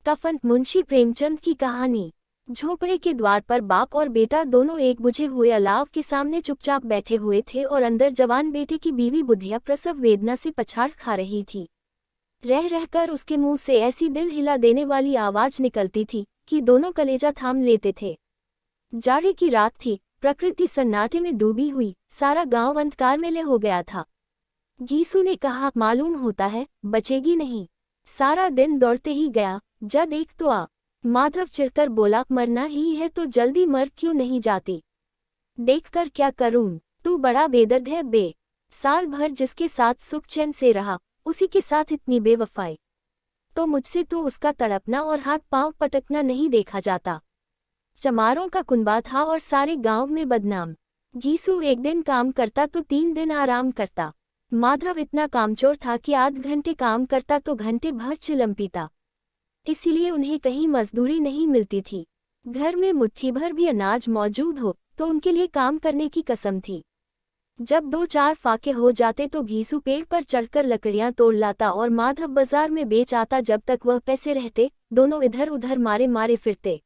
कफन। मुंशी प्रेमचंद की कहानी। झोपड़े के द्वार पर बाप और बेटा दोनों एक बुझे हुए अलाव के सामने चुपचाप बैठे हुए थे और अंदर जवान बेटे की बीवी बुधिया प्रसव वेदना से पछाड़ खा रही थी। रह रहकर उसके मुंह से ऐसी दिल हिला देने वाली आवाज निकलती थी कि दोनों कलेजा थाम लेते थे। जाड़े की रात थी, प्रकृति सन्नाटे में डूबी हुई, सारा गांव अंधकार में ले हो गया था। घीसू ने कहा, मालूम होता है बचेगी नहीं। सारा दिन दौड़ते ही गया, जा देख तो आ। माधव चिढ़कर बोला, मरना ही है तो जल्दी मर क्यों नहीं जाती? देखकर क्या करूं, तू बड़ा बेदर्द है बे। साल भर जिसके साथ सुख चैन से रहा, उसी के साथ इतनी बेवफाई। तो मुझसे तो उसका तड़पना और हाथ पांव पटकना नहीं देखा जाता। चमारों का कुनबा था और सारे गांव में बदनाम। घीसू एक दिन काम करता तो 3 दिन आराम करता। माधव इतना कामचोर था कि आध घंटे काम करता तो घंटे भर चिलम पीता। इसीलिए उन्हें कहीं मजदूरी नहीं मिलती थी। घर में मुट्ठी भर भी अनाज मौजूद हो तो उनके लिए काम करने की कसम थी। जब 2-4 फाके हो जाते तो घीसू पेड़ पर चढ़कर लकड़ियां तोड़ लाता और माधव बाजार में बेच आता। जब तक वह पैसे रहते, दोनों इधर उधर मारे मारे फिरते।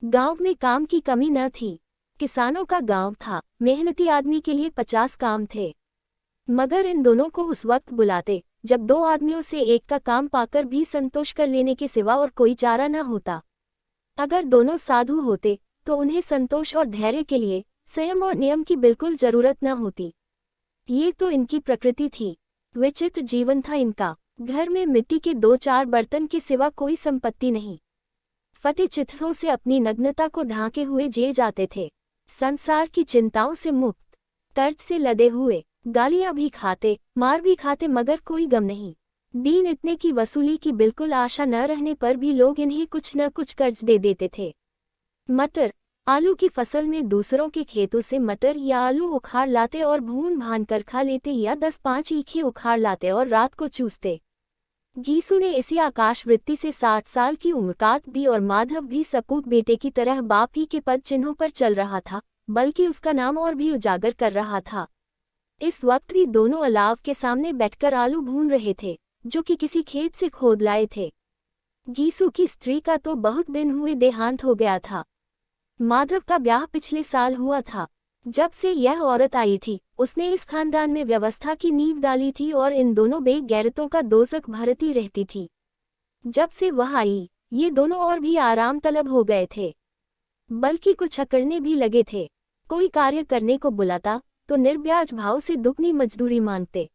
गांव में काम की कमी न थी। किसानों का गांव था, मेहनती आदमी के लिए 50 काम थे। मगर इन दोनों को उस वक्त बुलाते जब 2 आदमियों से एक का काम पाकर भी संतोष कर लेने के सिवा और कोई चारा न होता। अगर दोनों साधु होते तो उन्हें संतोष और धैर्य के लिए संयम और नियम की बिल्कुल जरूरत न होती। ये तो इनकी प्रकृति थी। विचित्र जीवन था इनका। घर में मिट्टी के 2-4 बर्तन के सिवा कोई संपत्ति नहीं। फटे चित्रों से अपनी नग्नता को ढांके हुए जिए जाते थे। संसार की चिंताओं से मुक्त, कर्ज से लदे हुए, गालियां भी खाते, मार भी खाते, मगर कोई गम नहीं। दीन इतने की वसूली की बिल्कुल आशा न रहने पर भी लोग इन्हें कुछ न कुछ कर्ज दे देते थे। मटर, आलू की फसल में दूसरों के खेतों से मटर या आलू उखाड़ लाते और भून भान कर खा लेते, या 10-5 ईखे उखाड़ लाते और रात को चूसते। घीसू ने इसी आकाश वृत्ति से 60 साल की उम्र काट दी और माधव भी सपूत बेटे की तरह बाप ही के पद चिन्हों पर चल रहा था, बल्कि उसका नाम और भी उजागर कर रहा था। इस वक्त भी दोनों अलाव के सामने बैठकर आलू भून रहे थे, जो कि किसी खेत से खोद लाए थे। घीसू की स्त्री का तो बहुत दिन हुए देहांत हो गया था। माधव का ब्याह पिछले साल हुआ था। जब से यह औरत आई थी, उसने इस खानदान में व्यवस्था की नींव डाली थी और इन दोनों बेगैरतों का दोजख भरती रहती थी। जब से वह आई, ये दोनों और भी आराम तलब हो गए थे, बल्कि कुछ अकड़ने भी लगे थे। कोई कार्य करने को बुलाता तो निर्ब्याज भाव से दुगनी मजदूरी मांगते।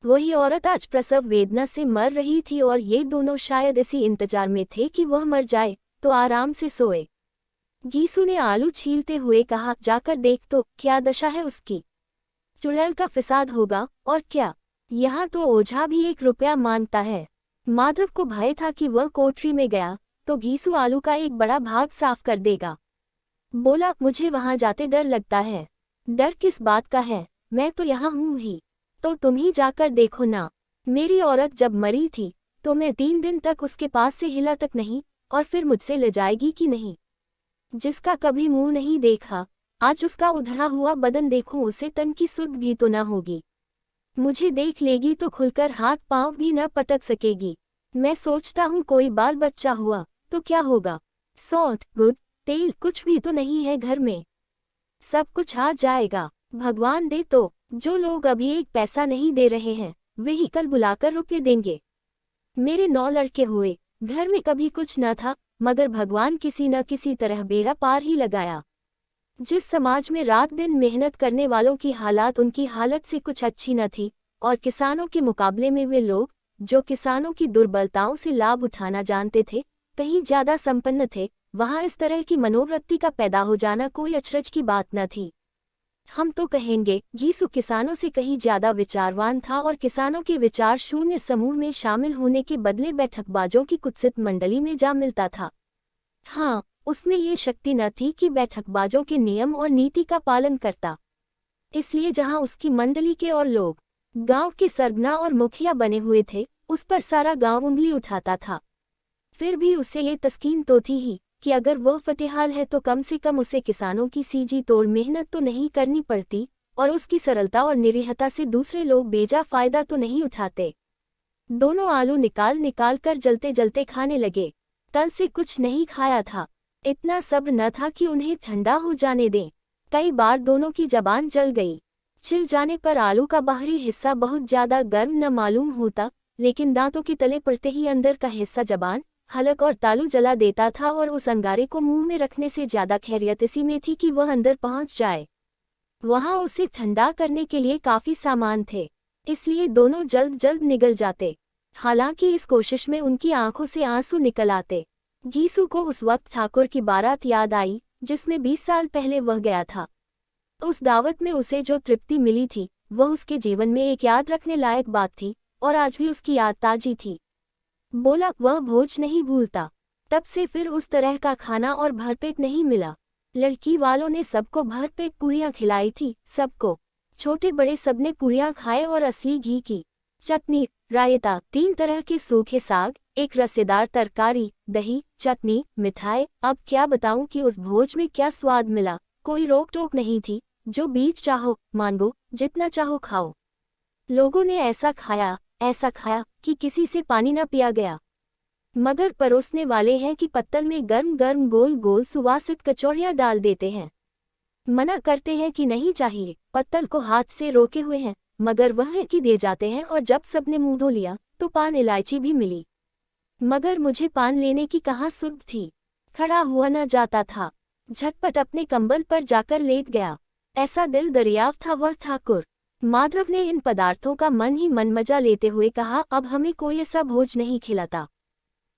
वही औरत आज प्रसव वेदना से मर रही थी और ये दोनों शायद इसी इंतजार में थे कि वह मर जाए तो आराम से सोए। घीसू ने आलू छीलते हुए कहा, जाकर देख तो क्या दशा है उसकी। चुड़ैल का फिसाद होगा और क्या। यहाँ तो ओझा भी 1 रुपया मांगता है। माधव को भय था कि वह कोठरी में गया तो घीसू आलू का एक बड़ा भाग साफ कर देगा। बोला, मुझे वहां जाते डर लगता है। डर किस बात का है, मैं तो यहाँ हूँ ही। तो तुम ही जाकर देखो ना। मेरी औरत जब मरी थी तो मैं 3 दिन तक उसके पास से हिला तक नहीं, और फिर मुझसे ले जाएगी कि नहीं। जिसका कभी मुंह नहीं देखा, आज उसका उधरा हुआ बदन देखूं, उसे तन की सुध भी तो न होगी। मुझे देख लेगी तो खुलकर हाथ पांव भी न पटक सकेगी। मैं सोचता हूँ कोई बाल बच्चा हुआ तो क्या होगा। सौंठ, गुड़, तेल कुछ भी तो नहीं है घर में। सब कुछ आ जाएगा, भगवान दे तो। जो लोग अभी 1 पैसा नहीं दे रहे हैं, वे ही कल बुलाकर रुपये देंगे। मेरे 9 लड़के हुए, घर में कभी कुछ न था, मगर भगवान किसी न किसी तरह बेड़ा पार ही लगाया। जिस समाज में रात दिन मेहनत करने वालों की हालात उनकी हालत से कुछ अच्छी न थी, और किसानों के मुकाबले में वे लोग जो किसानों की दुर्बलताओं से लाभ उठाना जानते थे, कहीं ज्यादा संपन्न थे, वहां इस तरह की मनोवृत्ति का पैदा हो जाना कोई अचरज की बात न थी। हम तो कहेंगे, घीसू किसानों से कहीं ज्यादा विचारवान था और किसानों के विचार शून्य समूह में शामिल होने के बदले बैठकबाजों की कुत्सित मंडली में जा मिलता था। हाँ, उसमें ये शक्ति न थी कि बैठकबाजों के नियम और नीति का पालन करता। इसलिए जहां उसकी मंडली के और लोग गांव के सरगना और मुखिया बने हुए थे, उस पर सारा गांव उंगली उठाता था। फिर भी उसे ये तस्कीन तो थी ही कि अगर वह फटेहाल है तो कम से कम उसे किसानों की सीजी तोड़ मेहनत तो नहीं करनी पड़ती, और उसकी सरलता और निरीहता से दूसरे लोग बेजा फायदा तो नहीं उठाते। दोनों आलू निकाल निकाल कर जलते जलते खाने लगे। कल से कुछ नहीं खाया था। इतना सब्र न था कि उन्हें ठंडा हो जाने दें। कई बार दोनों की जबान जल गई। छिल जाने पर आलू का बाहरी हिस्सा बहुत ज्यादा गर्म न मालूम होता, लेकिन दांतों के तले पड़ते ही अंदर का हिस्सा जबान, हलक और तालू जला देता था और उस अंगारे को मुंह में रखने से ज्यादा खैरियत इसी में थी कि वह अंदर पहुंच जाए। वहां उसे ठंडा करने के लिए काफी सामान थे, इसलिए दोनों जल्द जल्द निगल जाते। हालांकि इस कोशिश में उनकी आंखों से आंसू निकल आते। घीसू को उस वक्त ठाकुर की बारात याद आई, जिसमें 20 साल पहले वह गया था। उस दावत में उसे जो तृप्ति मिली थी, वह उसके जीवन में एक याद रखने लायक बात थी, और आज भी उसकी याद ताजी थी। बोला, वह भोज नहीं भूलता। तब से फिर उस तरह का खाना और भरपेट नहीं मिला। लड़की वालों ने सबको भरपेट पूरियां खिलाई थी, सबको। छोटे बड़े सबने पूरियां खाए और असली घी की चटनी, रायता, 3 तरह के सूखे साग, एक रसेदार तरकारी, दही, चटनी, मिठाई। अब क्या बताऊं कि उस भोज में क्या स्वाद मिला। कोई रोक टोक नहीं थी, जो बीज चाहो मांगो, जितना चाहो खाओ। लोगों ने ऐसा खाया कि किसी से पानी न पिया गया। मगर परोसने वाले हैं कि पत्तल में गर्म गर्म गोल गोल सुवासित कचौड़ियां डाल देते हैं। मना करते हैं कि नहीं चाहिए, पत्तल को हाथ से रोके हुए हैं, मगर वह कि दे जाते हैं। और जब सबने मुंह धो लिया तो पान इलायची भी मिली, मगर मुझे पान लेने की कहाँ सुध थी। खड़ा हुआ न जाता था। झटपट अपने कंबल पर जाकर लेट गया। ऐसा दिल दरियाव था वह ठाकुर। माधव ने इन पदार्थों का मन ही मन मजा लेते हुए कहा, अब हमें कोई ऐसा भोज नहीं खिलाता।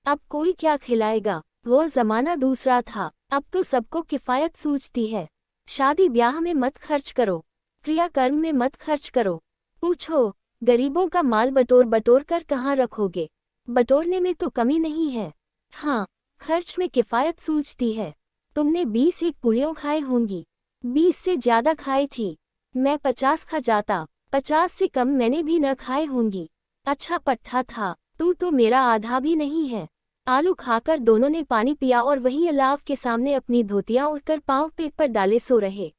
अब कोई क्या खिलाएगा। वो जमाना दूसरा था। अब तो सबको किफायत सूझती है। शादी ब्याह में मत खर्च करो, क्रियाकर्म में मत खर्च करो। पूछो, गरीबों का माल बटोर बटोर कर कहाँ रखोगे। बटोरने में तो कमी नहीं है, हाँ, खर्च में किफायत सूझती है। तुमने 20 एक पुड़ियों खाए होंगी, 20 से ज्यादा खाई थी। मैं 50 खा जाता, 50 से कम मैंने भी न खाए होंगी। अच्छा पट्ठा था, तू तो मेरा आधा भी नहीं है। आलू खाकर दोनों ने पानी पिया और वहीं अलाव के सामने अपनी धोतियां उड़कर पांव पेट पर डाले सो रहे,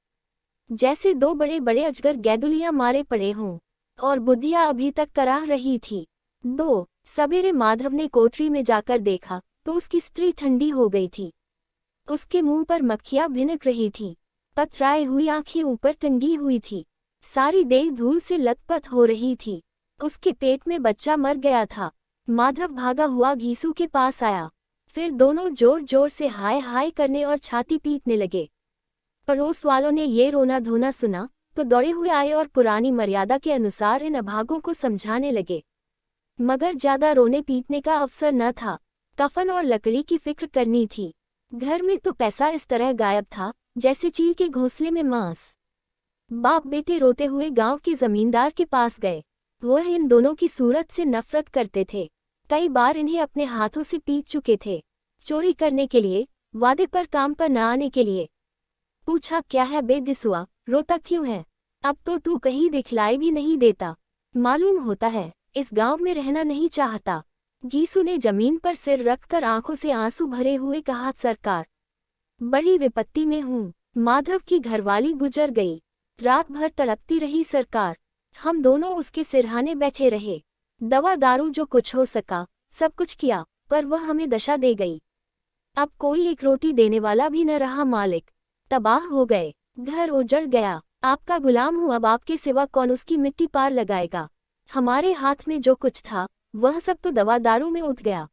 जैसे 2 बड़े बड़े अजगर गैदुलियां मारे पड़े हों। और बुद्धिया अभी तक कराह रही थी। 2 सवेरे माधव ने कोठरी में जाकर देखा तो उसकी स्त्री ठंडी हो गई थी। उसके मुंह पर मक्खियां भिनक रही थी, पथराई हुई आंखें ऊपर टंगी हुई थी, सारी देह धूल से लथपथ हो रही थी। उसके पेट में बच्चा मर गया था। माधव भागा हुआ घीसू के पास आया। फिर दोनों जोर जोर से हाय हाय करने और छाती पीटने लगे। पड़ोस वालों ने ये रोना धोना सुना तो दौड़े हुए आए और पुरानी मर्यादा के अनुसार इन अभागों को समझाने लगे। मगर ज्यादा रोने पीटने का अवसर न था। कफन और लकड़ी की फिक्र करनी थी। घर में तो पैसा इस तरह गायब था जैसे चील के घोंसले में मांस। बाप बेटे रोते हुए गांव के जमींदार के पास गए। वह इन दोनों की सूरत से नफरत करते थे। कई बार इन्हें अपने हाथों से पीट चुके थे, चोरी करने के लिए, वादे पर काम पर न आने के लिए। पूछा, क्या है बेदिसुआ, रोता क्यों है। अब तो तू कहीं दिखलाई भी नहीं देता। मालूम होता है इस गांव में रहना नहीं चाहता। घीसू ने जमीन पर सिर रखकर आंखों से आंसू भरे हुए कहा, सरकार, बड़ी विपत्ति में हूँ। माधव की घरवाली गुजर गई। रात भर तड़पती रही सरकार। हम दोनों उसके सिरहाने बैठे रहे। दवा दारू जो कुछ हो सका सब कुछ किया, पर वह हमें दशा दे गई। अब कोई एक रोटी देने वाला भी न रहा मालिक। तबाह हो गए, घर उजड़ गया। आपका गुलाम हूँ, अब आपके सिवा कौन उसकी मिट्टी पार लगाएगा। हमारे हाथ में जो कुछ था वह सब तो दवा दारू में उठ गया।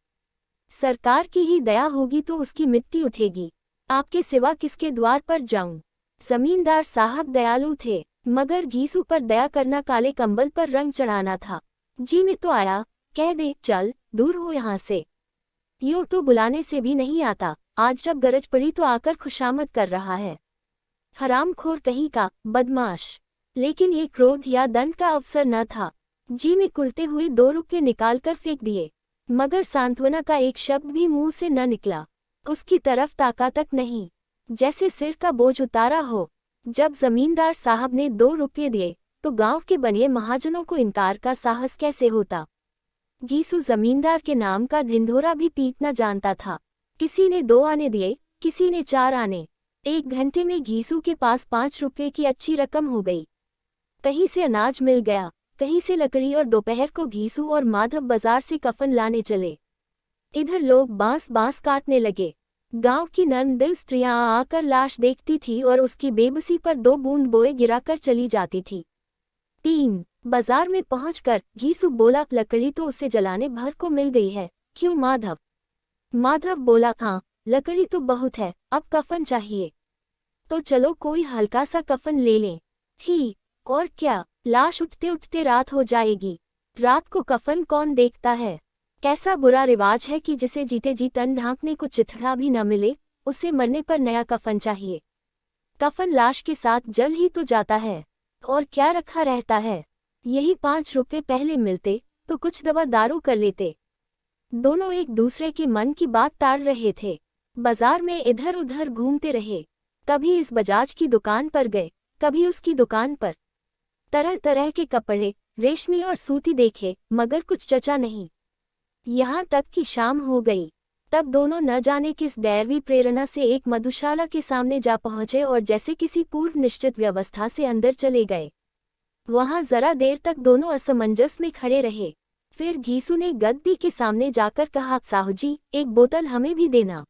सरकार की ही दया होगी तो उसकी मिट्टी उठेगी। आपके सिवा किसके द्वार पर जाऊं। जमींदार साहब दयालु थे, मगर घीसू पर दया करना काले कंबल पर रंग चढ़ाना था। जी में तो आया, कह दे चल दूर हो यहाँ से। यूं तो बुलाने से भी नहीं आता, आज जब गरज पड़ी तो आकर खुशामद कर रहा है। हरामखोर कहीं का, बदमाश। लेकिन ये क्रोध या दंड का अवसर न था। जी में कुड़ते हुए 2 रुपये निकालकर फेंक दिए, मगर सांत्वना का एक शब्द भी मुंह से न निकला। उसकी तरफ ताका तक नहीं, जैसे सिर का बोझ उतारा हो। जब जमींदार साहब ने 2 रुपये दिए तो गांव के बनिए महाजनों को इनकार का साहस कैसे होता। घीसू जमींदार के नाम का ढिंढोरा भी पीटना जानता था। किसी ने 2 आने दिए, किसी ने 4 आने। 1 घंटे में घीसू के पास 5 रुपये की अच्छी रकम हो गई। कहीं से अनाज मिल गया, कहीं से लकड़ी, और दोपहर को घीसू और माधव बाजार से कफन लाने चले। इधर लोग बांस बांस काटने लगे। गांव की नर्मदिल स्त्रियां आकर लाश देखती थी और उसकी बेबसी पर 2 बूंद बोए गिराकर चली जाती थी। 3 बाजार में पहुंचकर घीसू बोला, लकड़ी तो उसे जलाने भर को मिल गई है, क्यों माधव? माधव बोला, हाँ, लकड़ी तो बहुत है, अब कफन चाहिए। तो चलो कोई हल्का सा कफन ले लें। ही, और क्या, लाश उठते उठते रात हो जाएगी। रात को कफन कौन देखता है? कैसा बुरा रिवाज है कि जिसे जीते जी तन ढांकने को चिथड़ा भी न मिले, उसे मरने पर नया कफन चाहिए। कफन लाश के साथ जल ही तो जाता है, और क्या रखा रहता है। यही 5 रुपए पहले मिलते तो कुछ दवा दारू कर लेते। दोनों एक दूसरे के मन की बात टाल रहे थे। बाजार में इधर उधर घूमते रहे। कभी इस बजाज की दुकान पर गए, कभी उसकी दुकान पर। तरह तरह के कपड़े, रेशमी और सूती देखे, मगर कुछ जचा नहीं। यहाँ तक कि शाम हो गई। तब दोनों न जाने किस दैवी प्रेरणा से एक मधुशाला के सामने जा पहुंचे और जैसे किसी पूर्व निश्चित व्यवस्था से अंदर चले गए। वहां जरा देर तक दोनों असमंजस में खड़े रहे। फिर घीसू ने गद्दी के सामने जाकर कहा, साहू जी, एक बोतल हमें भी देना।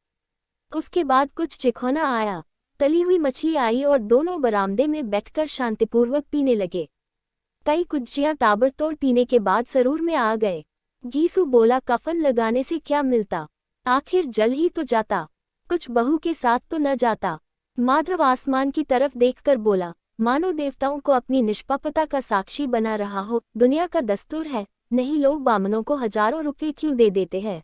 उसके बाद कुछ चिखौना आया, तली हुई मछली आई और दोनों बरामदे में बैठकर शांतिपूर्वक पीने लगे। कई कुज्जियां ताबड़तोड़ पीने के बाद सरूर में आ गए। घीसू बोला, कफन लगाने से क्या मिलता, आखिर जल ही तो जाता, कुछ बहू के साथ तो न जाता। माधव आसमान की तरफ देखकर बोला, मानो देवताओं को अपनी निष्पापता का साक्षी बना रहा हो। दुनिया का दस्तूर है, नहीं लोग बामनों को हजारों रुपए क्यों दे देते हैं?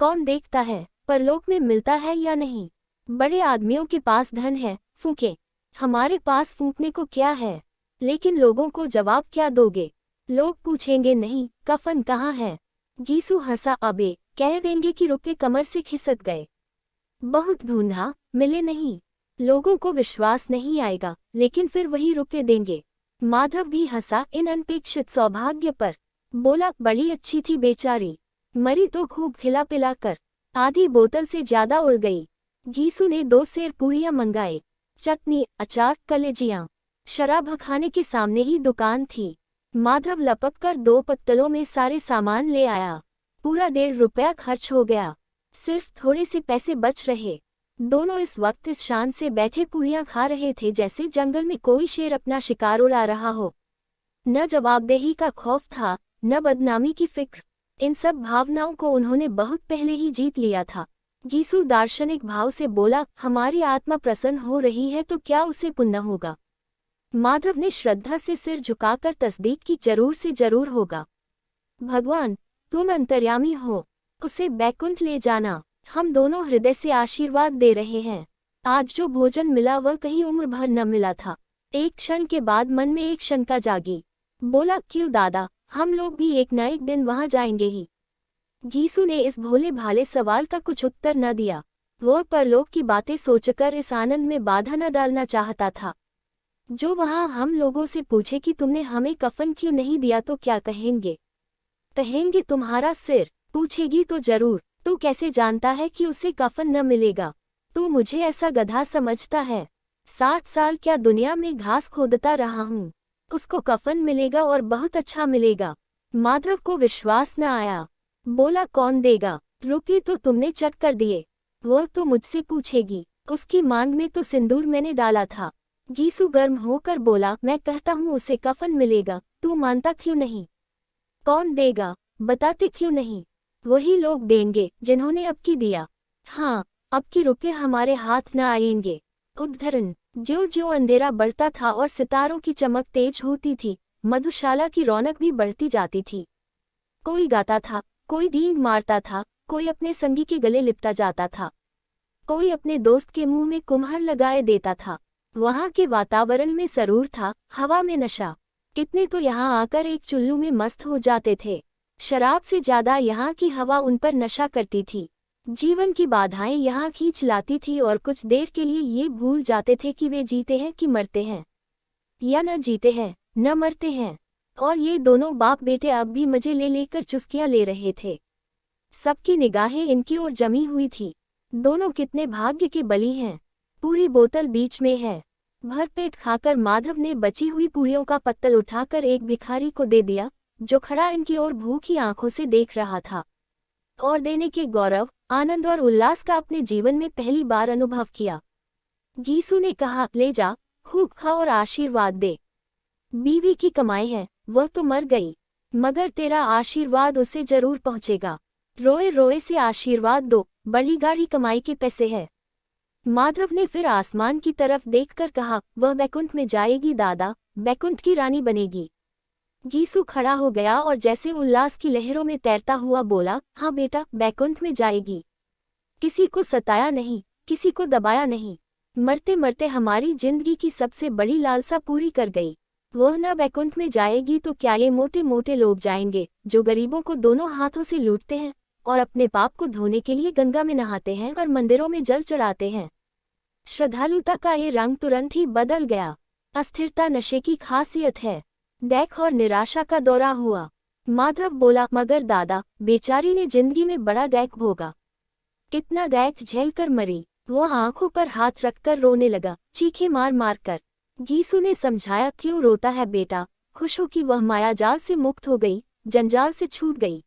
कौन देखता है परलोक में मिलता है या नहीं? बड़े आदमियों के पास धन है, फूंके। हमारे पास फूंकने को क्या है? लेकिन लोगों को जवाब क्या दोगे? लोग पूछेंगे, नहीं, कफन कहाँ है? घीसू हंसा, अबे, कह देंगे कि रुपए कमर से खिसक गए। बहुत ढूंढा, मिले नहीं। लोगों को विश्वास नहीं आएगा, लेकिन फिर वही रुपए देंगे। माधव भी हंसा इन अनपेक्षित सौभाग्य पर। बोला, बड़ी अच्छी थी बेचारी, मरी तो खूब खिला पिला कर, आधी बोतल से ज्यादा उड़ गई। घीसू ने 2 सेर पूड़ियां मंगाए, चटनी, अचार, कलेजियां। शराब खाने के सामने ही दुकान थी। माधव लपक कर 2 पत्तलों में सारे सामान ले आया। पूरा 1.5 रुपया खर्च हो गया, सिर्फ थोड़े से पैसे बच रहे। दोनों इस वक्त इस शान से बैठे पूड़ियां खा रहे थे जैसे जंगल में कोई शेर अपना शिकार उड़ा रहा हो। न जवाबदेही का खौफ था, न बदनामी की फिक्र। इन सब भावनाओं को उन्होंने बहुत पहले ही जीत लिया था। घीसू दार्शनिक भाव से बोला, हमारी आत्मा प्रसन्न हो रही है तो क्या उसे पुण्य होगा? माधव ने श्रद्धा से सिर झुकाकर तस्दीक की, जरूर से जरूर होगा। भगवान, तुम अंतर्यामी हो, उसे बैकुंठ ले जाना। हम दोनों हृदय से आशीर्वाद दे रहे हैं। आज जो भोजन मिला वह कहीं उम्र भर न मिला था। एक क्षण के बाद मन में एक शंका जागी। बोला, क्यों दादा, हम लोग भी एक न एक दिन वहां जाएंगे ही। घीसू ने इस भोले भाले सवाल का कुछ उत्तर न दिया। वह परलोक की बातें सोचकर इस आनंद में बाधा न डालना चाहता था। जो वहां हम लोगों से पूछे कि तुमने हमें कफन क्यों नहीं दिया तो क्या कहेंगे? कहेंगे तुम्हारा सिर। पूछेगी तो जरूर, तू कैसे जानता है कि उसे कफन न मिलेगा? तू मुझे ऐसा गधा समझता है? 60 साल क्या दुनिया में घास खोदता रहा हूँ, उसको कफन मिलेगा और बहुत अच्छा मिलेगा। माधव को विश्वास न आया। बोला, कौन देगा? रुपये तो तुमने चट कर दिए, वह तो मुझसे पूछेगी। उसकी मांग में तो सिंदूर मैंने डाला था। घीसू गर्म होकर बोला, मैं कहता हूँ उसे कफन मिलेगा, तू मानता क्यों नहीं? कौन देगा, बताते क्यों नहीं? वही लोग देंगे जिन्होंने अब की दिया। हाँ, अब की रुपये हमारे हाथ न आएंगे। उद्धरण, ज्यों ज्यों अंधेरा बढ़ता था और सितारों की चमक तेज होती थी, मधुशाला की रौनक भी बढ़ती जाती थी। कोई गाता था, कोई डींग मारता था, कोई अपने संगी के गले लिपटा जाता था, कोई अपने दोस्त के मुंह में कुम्हार लगाए देता था। वहां के वातावरण में सरूर था, हवा में नशा। कितने तो यहाँ आकर एक चुल्लू में मस्त हो जाते थे। शराब से ज्यादा यहाँ की हवा उन पर नशा करती थी। जीवन की बाधाएं यहाँ खींच लाती थी और कुछ देर के लिए ये भूल जाते थे कि वे जीते हैं कि मरते हैं, या न जीते हैं न मरते हैं। और ये दोनों बाप बेटे अब भी मजे ले लेकर चुस्कियां ले रहे थे। सबकी निगाहें इनकी ओर जमी हुई थी। दोनों कितने भाग्य के बली हैं। पूरी बोतल बीच में है। भरपेट खाकर माधव ने बची हुई पूरियों का पत्तल उठाकर एक भिखारी को दे दिया, जो खड़ा इनकी ओर भूखी आंखों से देख रहा था। और देने के गौरव, आनंद और उल्लास का अपने जीवन में पहली बार अनुभव किया। गीसू ने कहा, ले जा, खूब खा और आशीर्वाद दे। बीवी की कमाई है, वह तो मर गई, मगर तेरा आशीर्वाद उसे जरूर पहुंचेगा। रोए रोए से आशीर्वाद दो, बड़ी गाढ़ी कमाई के पैसे है। माधव ने फिर आसमान की तरफ देखकर कहा, वह बैकुंठ में जाएगी दादा, बैकुंठ की रानी बनेगी। गीसू खड़ा हो गया और जैसे उल्लास की लहरों में तैरता हुआ बोला, हाँ बेटा, बैकुंठ में जाएगी। किसी को सताया नहीं, किसी को दबाया नहीं, मरते मरते हमारी जिंदगी की सबसे बड़ी लालसा पूरी कर गई। वह न बैकुंठ में जाएगी तो क्या ये मोटे मोटे लोग जाएंगे, जो गरीबों को दोनों हाथों से लूटते हैं और अपने पाप को धोने के लिए गंगा में नहाते हैं और मंदिरों में जल चढ़ाते हैं। श्रद्धालुता का ये रंग तुरंत ही बदल गया। अस्थिरता नशे की खासियत है। दैख और निराशा का दौरा हुआ। माधव बोला, मगर दादा, बेचारी ने जिंदगी में बड़ा दैख भोगा, कितना दैख झेल कर मरी। वह आंखों पर हाथ रखकर रोने लगा, चीखें मार मार कर। गीसू ने समझाया, क्यों रोता है बेटा, खुश हो कि वह मायाजाल से मुक्त हो गई, जंजाल से छूट गई।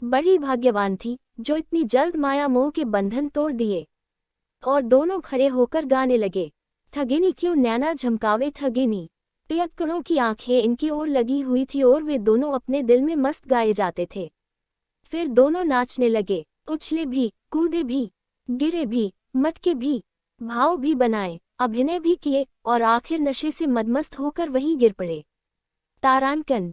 बड़ी भाग्यवान थी जो इतनी जल्द माया मोह के बंधन तोड़ दिए। और दोनों खड़े होकर गाने लगे, ठगिनी क्यों नैना झमकावे ठगिनी। पियक्कड़ों की आंखें इनकी ओर लगी हुई थी और वे दोनों अपने दिल में मस्त गाए जाते थे। फिर दोनों नाचने लगे, उछले भी, कूदे भी, गिरे भी, मटके भी, भाव भी बनाए, अभिनय भी किए और आखिर नशे से मदमस्त होकर वहीं गिर पड़े। तारांकन।